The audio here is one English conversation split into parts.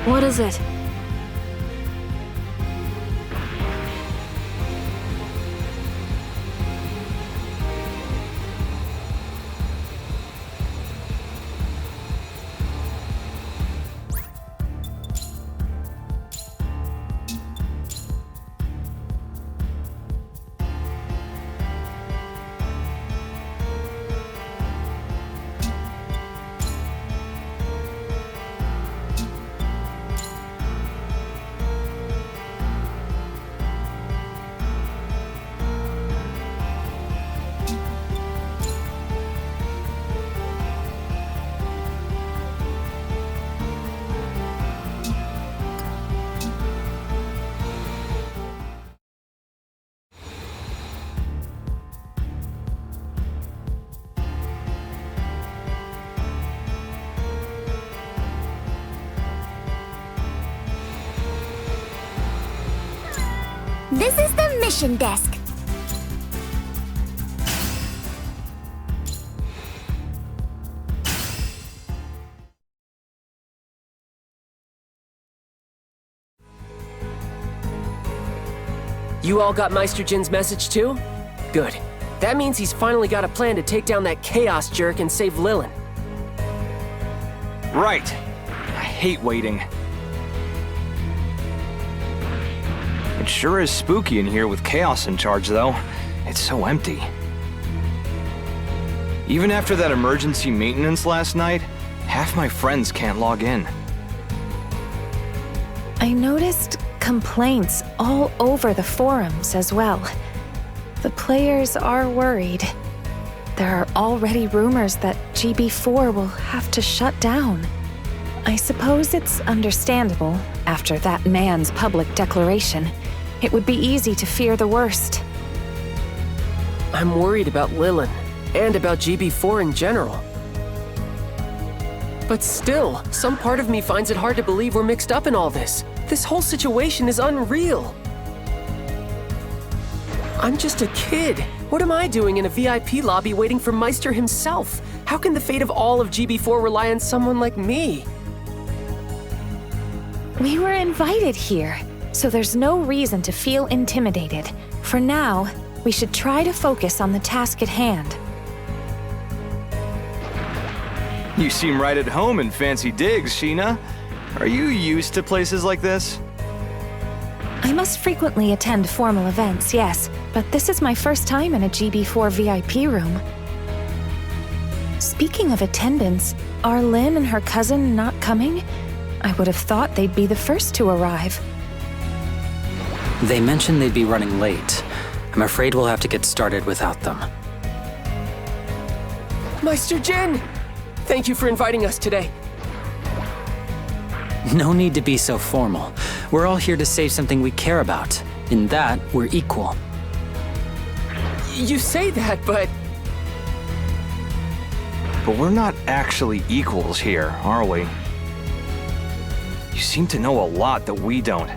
What is it? This is the mission desk. You all got Meister Jin's message too? Good. That means he's finally got a plan to take down that chaos jerk and save Lilin. Right. I hate waiting. It sure is spooky in here with Chaos in charge, though. It's so empty. Even after that emergency maintenance last night, half my friends can't log in. I noticed complaints all over the forums as well. The players are worried. There are already rumors that GB4 will have to shut down. I suppose it's understandable after that man's public declaration. It would be easy to fear the worst. I'm worried about Lilin, and about GB4 in general. But still, some part of me finds it hard to believe we're mixed up in all this. This whole situation is unreal. I'm just a kid. What am I doing in a VIP lobby waiting for Meister himself? How can the fate of all of GB4 rely on someone like me? We were invited here, so there's no reason to feel intimidated. For now, we should try to focus on the task at hand. You seem right at home in fancy digs, Sheena. Are you used to places like this? I must frequently attend formal events, yes, but this is my first time in a GB4 VIP room. Speaking of attendance, are Lynn and her cousin not coming? I would have thought they'd be the first to arrive. They mentioned they'd be running late. I'm afraid we'll have to get started without them. Meister Jin! Thank you for inviting us today. No need to be so formal. We're all here to save something we care about. In that, we're equal. You say that, but... But we're not actually equals here, are we? You seem to know a lot that we don't.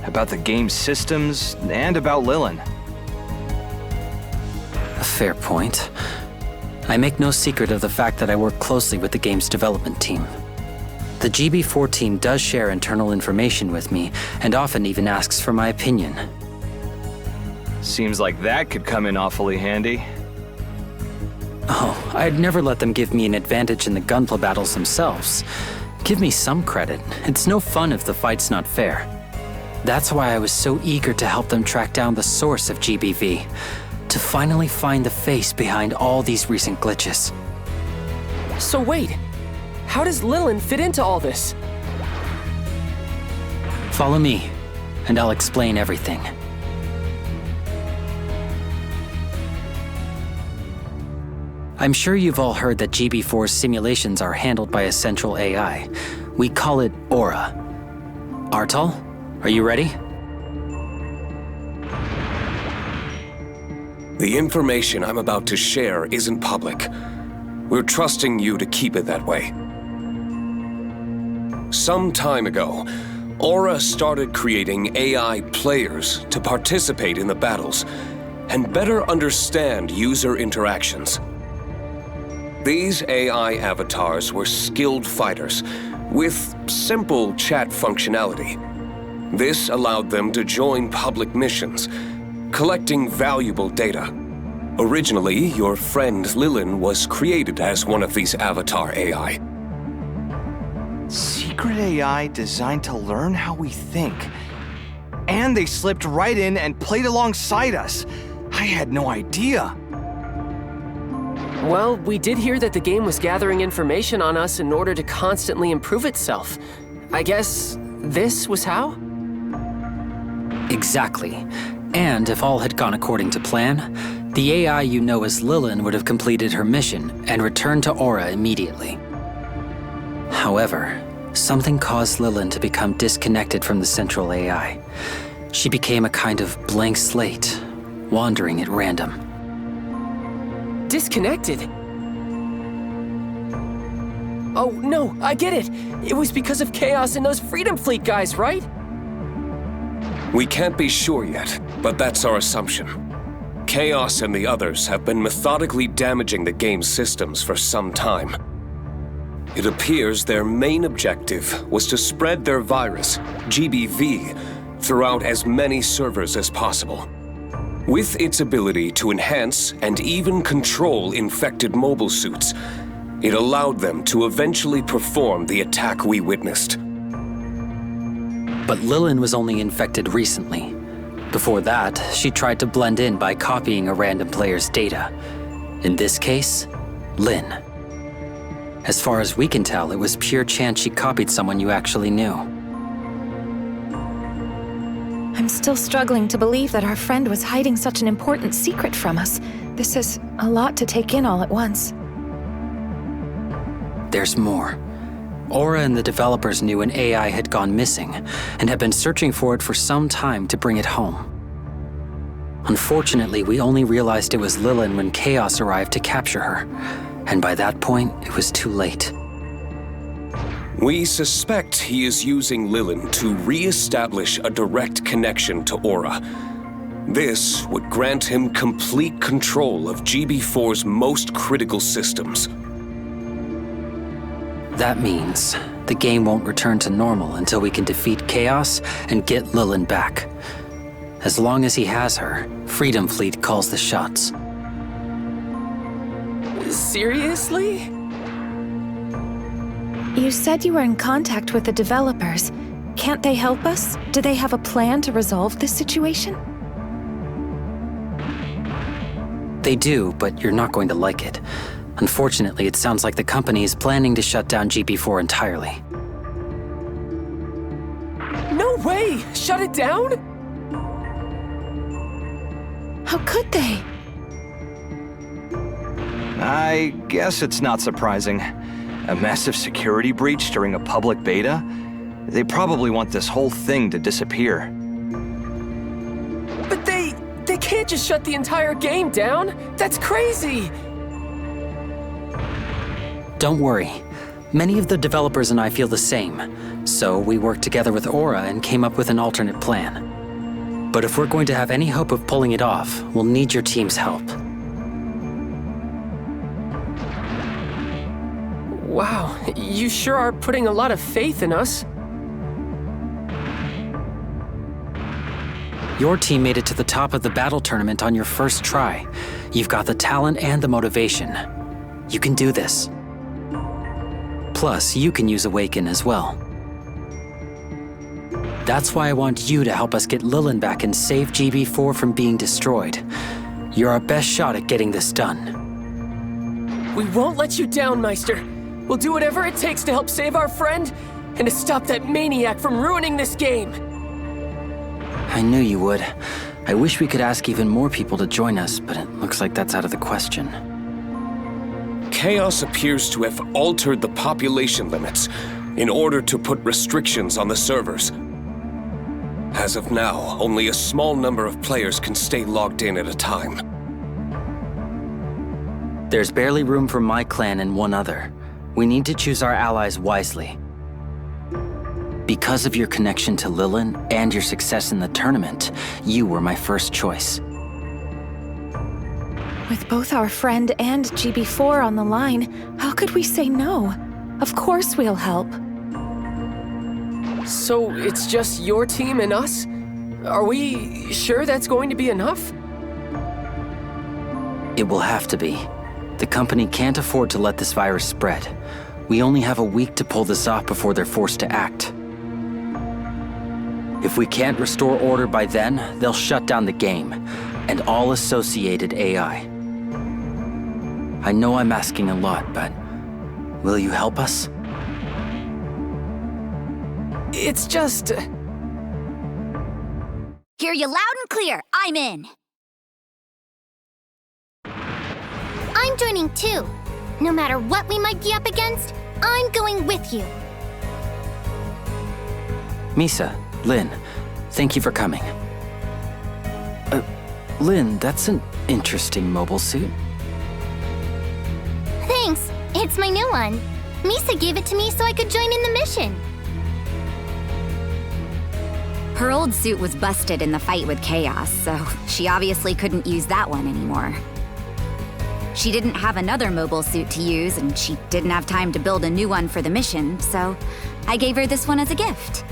About the game's systems, and about Lilin. A fair point. I make no secret of the fact that I work closely with the game's development team. The GB4 team does share internal information with me, and often even asks for my opinion. Seems like that could come in awfully handy. Oh, I'd never let them give me an advantage in the Gunpla battles themselves. Give me some credit. It's no fun if the fight's not fair. That's why I was so eager to help them track down the source of GBV, to finally find the face behind all these recent glitches. So wait, how does Lilin fit into all this? Follow me, and I'll explain everything. I'm sure you've all heard that GB4's simulations are handled by a central AI. We call it Aura. Artal, are you ready? The information I'm about to share isn't public. We're trusting you to keep it that way. Some time ago, Aura started creating AI players to participate in the battles and better understand user interactions. These AI avatars were skilled fighters with simple chat functionality. This allowed them to join public missions, collecting valuable data. Originally, your friend Lilin was created as one of these avatar AI. Secret AI designed to learn how we think. And they slipped right in and played alongside us. I had no idea. Well, we did hear that the game was gathering information on us in order to constantly improve itself. I guess this was how? Exactly. And if all had gone according to plan, the AI you know as Lilin would have completed her mission and returned to Aura immediately. However, something caused Lilin to become disconnected from the central AI. She became a kind of blank slate, wandering at random. Disconnected? Oh, no, I get it. It was because of Chaos and those Freedom Fleet guys, right? We can't be sure yet, but that's our assumption. Chaos and the others have been methodically damaging the game's systems for some time. It appears their main objective was to spread their virus, GBV, throughout as many servers as possible. With its ability to enhance and even control infected mobile suits, it allowed them to eventually perform the attack we witnessed. But Lilin was only infected recently. Before that, she tried to blend in by copying a random player's data. In this case, Lin. As far as we can tell, it was pure chance she copied someone you actually knew. I'm still struggling to believe that our friend was hiding such an important secret from us. This is a lot to take in all at once. There's more. Aura and the developers knew an AI had gone missing and had been searching for it for some time to bring it home. Unfortunately, we only realized it was Lilin when Chaos arrived to capture her, and by that point, it was too late. We suspect he is using Lilin to re-establish a direct connection to Aura. This would grant him complete control of GB4's most critical systems. That means the game won't return to normal until we can defeat Chaos and get Lilin back. As long as he has her, Freedom Fleet calls the shots. Seriously? You said you were in contact with the developers. Can't they help us? Do they have a plan to resolve this situation? They do, but you're not going to like it. Unfortunately, it sounds like the company is planning to shut down GP4 entirely. No way! Shut it down? How could they? I guess it's not surprising. A massive security breach during a public beta? They probably want this whole thing to disappear. But they can't just shut the entire game down! That's crazy! Don't worry. Many of the developers and I feel the same, so we worked together with Aura and came up with an alternate plan. But if we're going to have any hope of pulling it off, we'll need your team's help. Wow, you sure are putting a lot of faith in us. Your team made it to the top of the battle tournament on your first try. You've got the talent and the motivation. You can do this. Plus, you can use Awaken as well. That's why I want you to help us get Lilin back and save GB4 from being destroyed. You're our best shot at getting this done. We won't let you down, Meister. We'll do whatever it takes to help save our friend and to stop that maniac from ruining this game. I knew you would. I wish we could ask even more people to join us, but it looks like that's out of the question. Chaos appears to have altered the population limits in order to put restrictions on the servers. As of now, only a small number of players can stay logged in at a time. There's barely room for my clan and one other. We need to choose our allies wisely. Because of your connection to Lilin and your success in the tournament, you were my first choice. With both our friend and GB4 on the line, how could we say no? Of course we'll help. So it's just your team and us? Are we sure that's going to be enough? It will have to be. The company can't afford to let this virus spread. We only have a week to pull this off before they're forced to act. If we can't restore order by then, they'll shut down the game and all associated AI. I know I'm asking a lot, but will you help us? It's just... Hear you loud and clear. I'm in. I'm joining too. No matter what we might be up against, I'm going with you. Misa, Lynn, thank you for coming. Lynn, that's an interesting mobile suit. Thanks. It's my new one. Misa gave it to me so I could join in the mission. Her old suit was busted in the fight with Chaos, so she obviously couldn't use that one anymore. She didn't have another mobile suit to use, and she didn't have time to build a new one for the mission, so I gave her this one as a gift.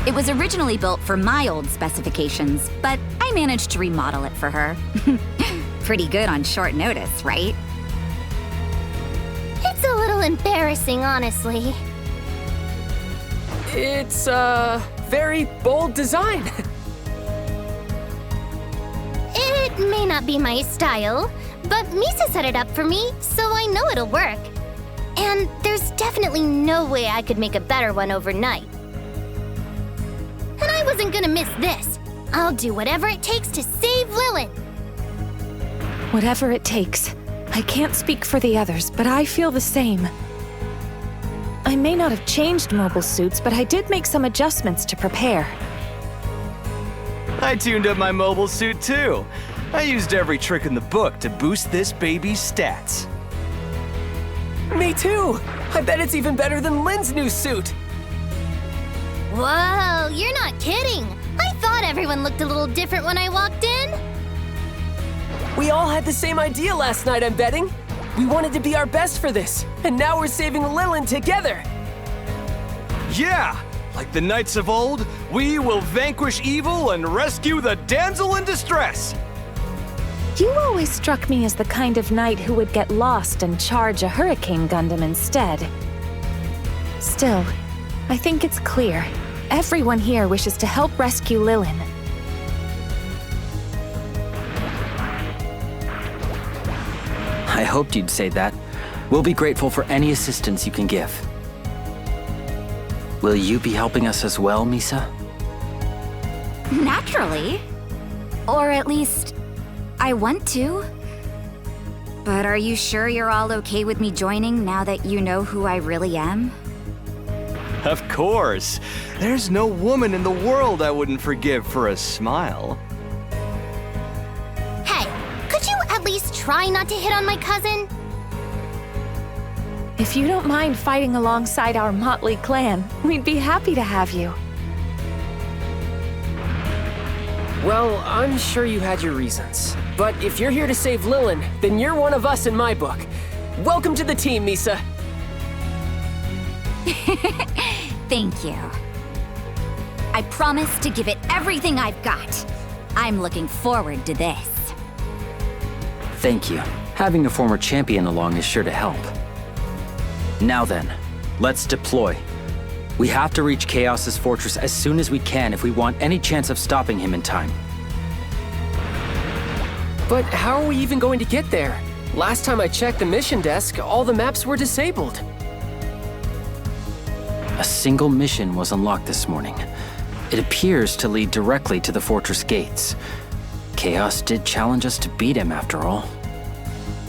It was originally built for my old specifications, but I managed to remodel it for her. Pretty good on short notice, right? It's a little embarrassing, honestly. It's a very bold design. It may not be my style, but Misa set it up for me, so I know it'll work. And there's definitely no way I could make a better one overnight. And I wasn't gonna miss this. I'll do whatever it takes to save Lilin. Whatever it takes. I can't speak for the others, but I feel the same. I may not have changed mobile suits, but I did make some adjustments to prepare. I tuned up my mobile suit too. I used every trick in the book to boost this baby's stats. Me too! I bet it's even better than Lynn's new suit! Whoa, you're not kidding! I thought everyone looked a little different when I walked in. We all had the same idea last night, I'm betting. We wanted to be our best for this, and now we're saving Lilin together! Yeah! Like the knights of old, we will vanquish evil and rescue the damsel in distress! You always struck me as the kind of knight who would get lost and charge a Hurricane Gundam instead. Still, I think it's clear. Everyone here wishes to help rescue Lilin. I hoped you'd say that. We'll be grateful for any assistance you can give. Will you be helping us as well, Misa? Naturally. Or at least, I want to. But are you sure you're all okay with me joining now that you know who I really am? Of course. There's no woman in the world I wouldn't forgive for a smile. Hey, could you at least try not to hit on my cousin? If you don't mind fighting alongside our motley clan, we'd be happy to have you. Well, I'm sure you had your reasons. But if you're here to save Lilin, then you're one of us in my book. Welcome to the team, Misa. Thank you. I promise to give it everything I've got. I'm looking forward to this. Thank you. Having a former champion along is sure to help. Now then, let's deploy. We have to reach Chaos's fortress as soon as we can if we want any chance of stopping him in time. But how are we even going to get there? Last time I checked the mission desk, all the maps were disabled. A single mission was unlocked this morning. It appears to lead directly to the fortress gates. Chaos did challenge us to beat him after all.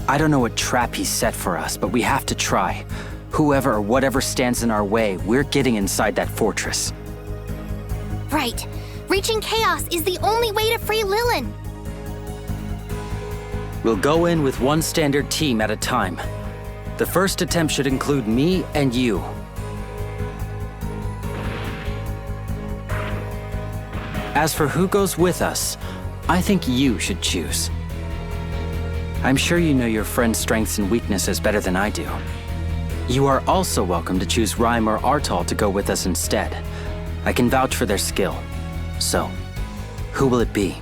I don't know what trap he set for us, but we have to try. Whoever or whatever stands in our way, we're getting inside that fortress. Right. Reaching Chaos is the only way to free Lilin. We'll go in with one standard team at a time. The first attempt should include me and you. As for who goes with us, I think you should choose. I'm sure you know your friend's strengths and weaknesses better than I do. You are also welcome to choose Rhyme or Artal to go with us instead. I can vouch for their skill. So, who will it be?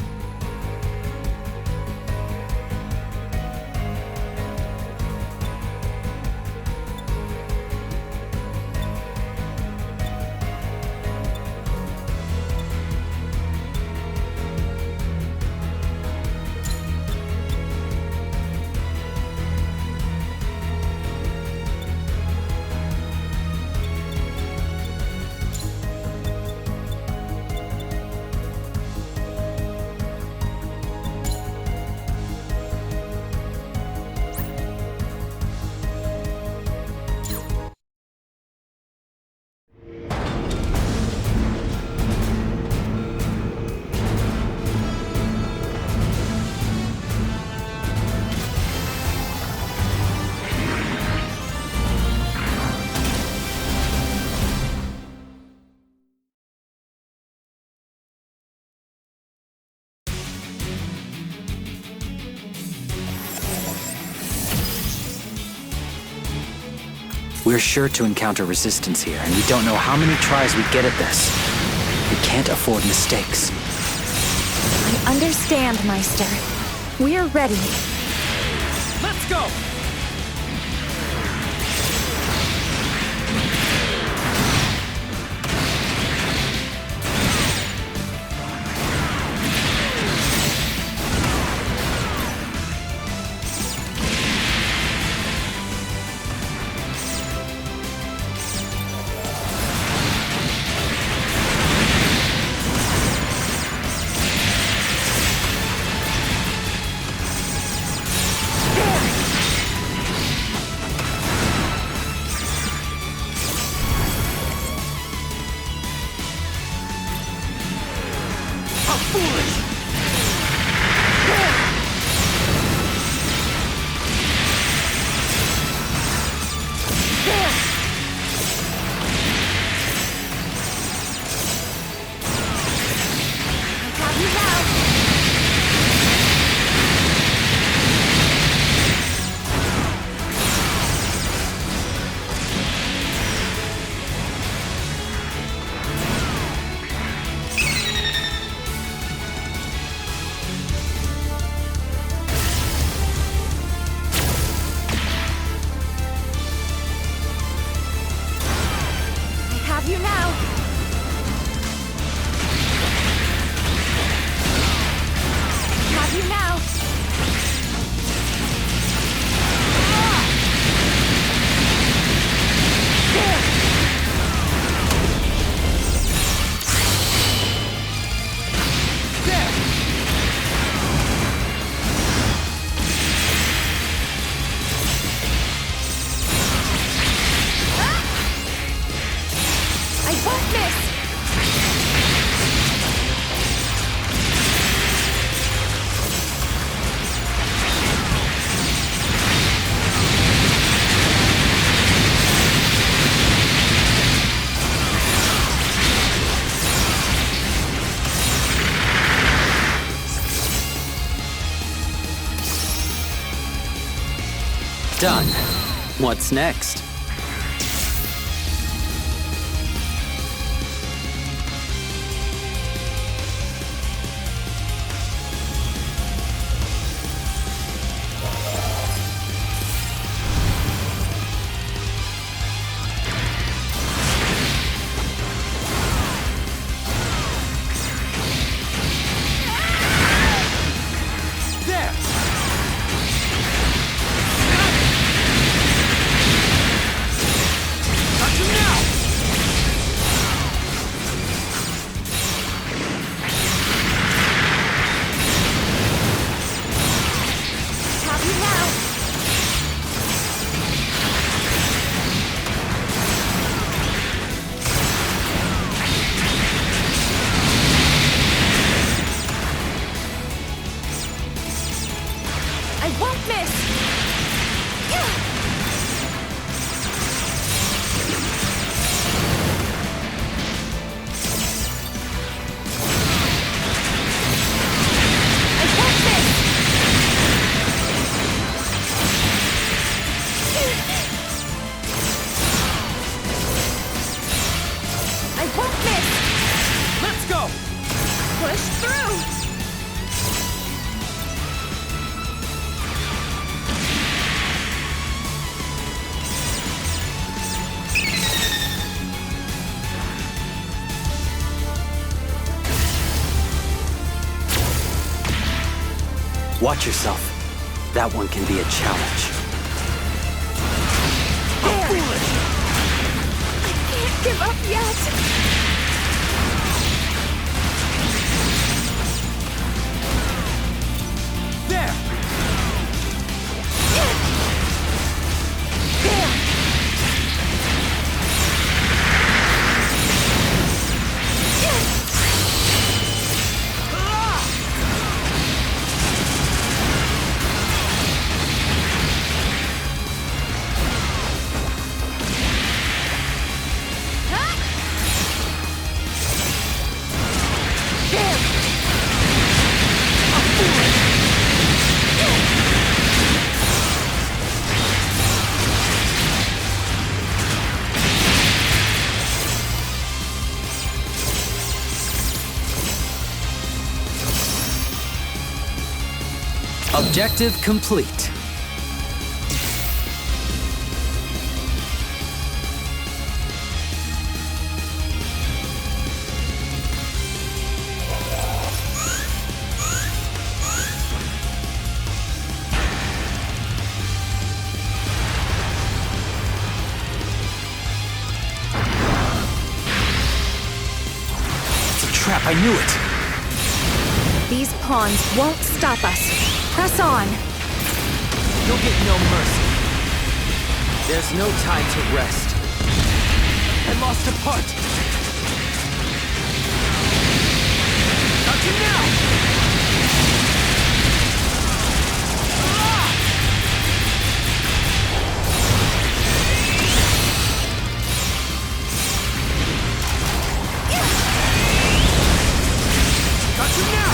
We're sure to encounter resistance here, and we don't know how many tries we get at this. We can't afford mistakes. I understand, Meister. We're ready. Let's go! Done. What's next? Watch yourself. That one can be a challenge. I can't give up yet. There! Objective complete. It's a trap, I knew it. These pawns won't stop us. Press on. You'll get no mercy. There's no time to rest. I lost a part. Got you now! Got you now!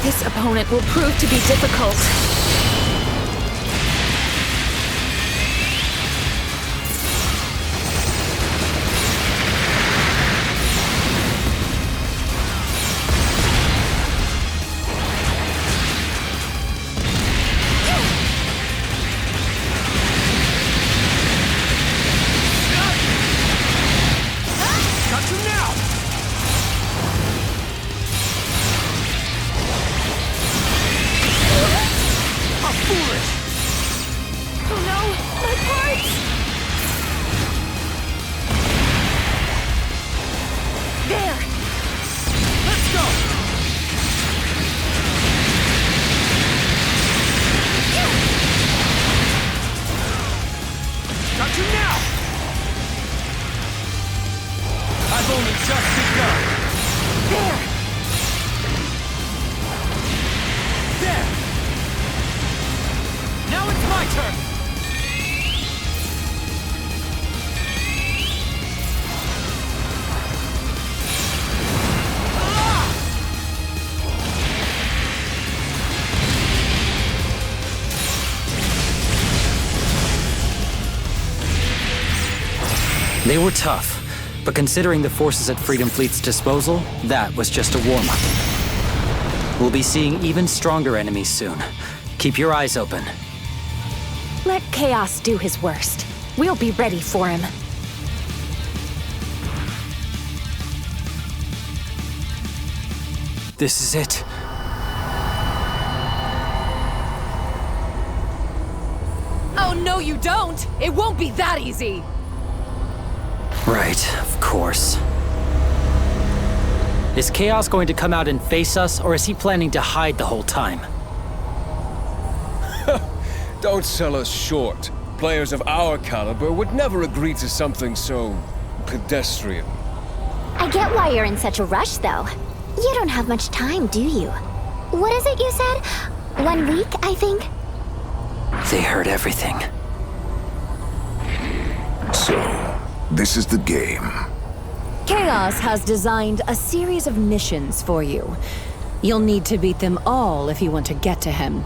This opponent will prove to be difficult. They were tough, but considering the forces at Freedom Fleet's disposal, that was just a warm-up. We'll be seeing even stronger enemies soon. Keep your eyes open. Let Chaos do his worst. We'll be ready for him. This is it. Oh, no, you don't! It won't be that easy! Right, of course. Is Chaos going to come out and face us, or is he planning to hide the whole time? Don't sell us short. Players of our caliber would never agree to something so pedestrian. I get why you're in such a rush, though. You don't have much time, do you? What is it you said? 1 week, I think? They heard everything. So, this is the game. Chaos has designed a series of missions for you. You'll need to beat them all if you want to get to him.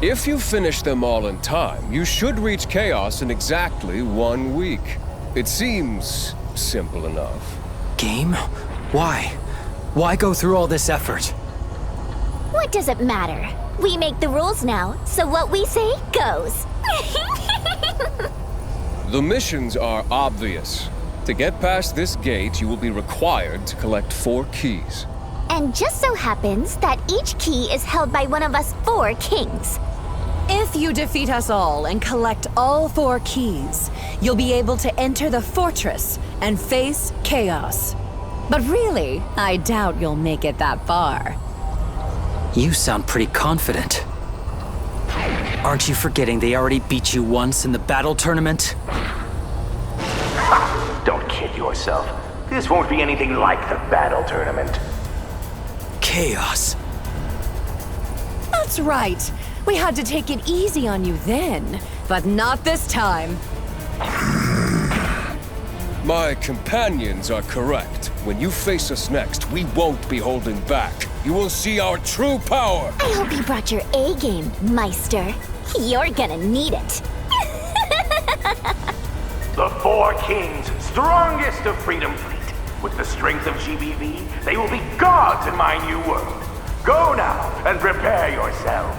If you finish them all in time, you should reach Chaos in exactly 1 week. It seems simple enough. Game? Why? Why go through all this effort? What does it matter? We make the rules now, so what we say goes. The missions are obvious. To get past this gate, you will be required to collect 4 keys. And just so happens that each key is held by one of us 4 kings. If you defeat us all and collect all 4 keys, you'll be able to enter the fortress and face Chaos. But really, I doubt you'll make it that far. You sound pretty confident. Aren't you forgetting they already beat you once in the battle tournament? Don't kid yourself. This won't be anything like the battle tournament. Chaos. That's right. We had to take it easy on you then, but not this time. My companions are correct. When you face us next, we won't be holding back. You will see our true power. I hope you brought your A game, Meister. You're gonna need it. The 4 kings, strongest of Freedom Fleet. With the strength of GBV, they will be gods in my new world. Go now and prepare yourselves.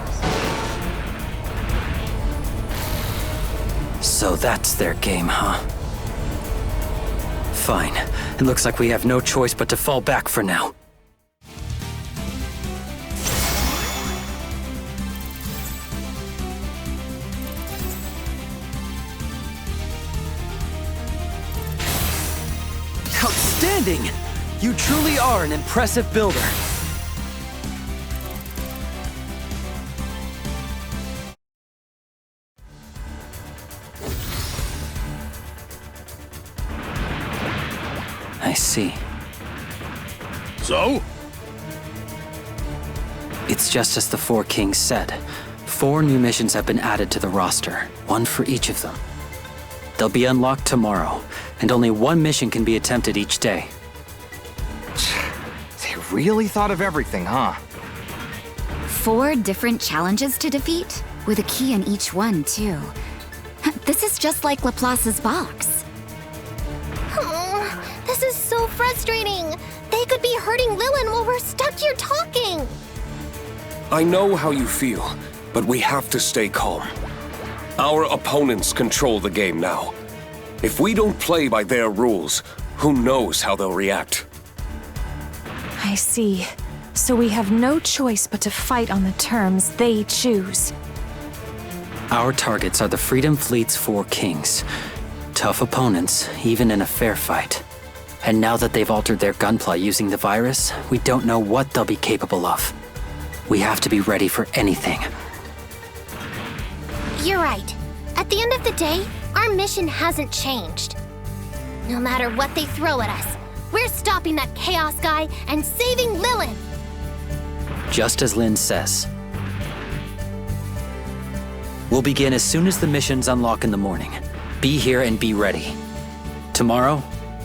So that's their game, huh? Fine. It looks like we have no choice but to fall back for now. Outstanding! You truly are an impressive builder. I see. So? It's just as the 4 kings said. 4 new missions have been added to the roster, 1 for each of them. They'll be unlocked tomorrow, and only 1 mission can be attempted each day. They really thought of everything, huh? 4 different challenges to defeat, with a key in each one, too. This is just like Laplace's box. This is so frustrating. They could be hurting Lilin while we're stuck here talking. I know how you feel, but we have to stay calm. Our opponents control the game now. If we don't play by their rules, who knows how they'll react? I see. So we have no choice but to fight on the terms they choose. Our targets are the Freedom Fleet's 4 kings. Tough opponents, even in a fair fight. And now that they've altered their Gunpla using the virus, we don't know what they'll be capable of. We have to be ready for anything. You're right. At the end of the day, our mission hasn't changed. No matter what they throw at us, we're stopping that Chaos guy and saving Lilin. Just as Lynn says. We'll begin as soon as the missions unlock in the morning. Be here and be ready. Tomorrow,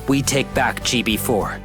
we take back GB4.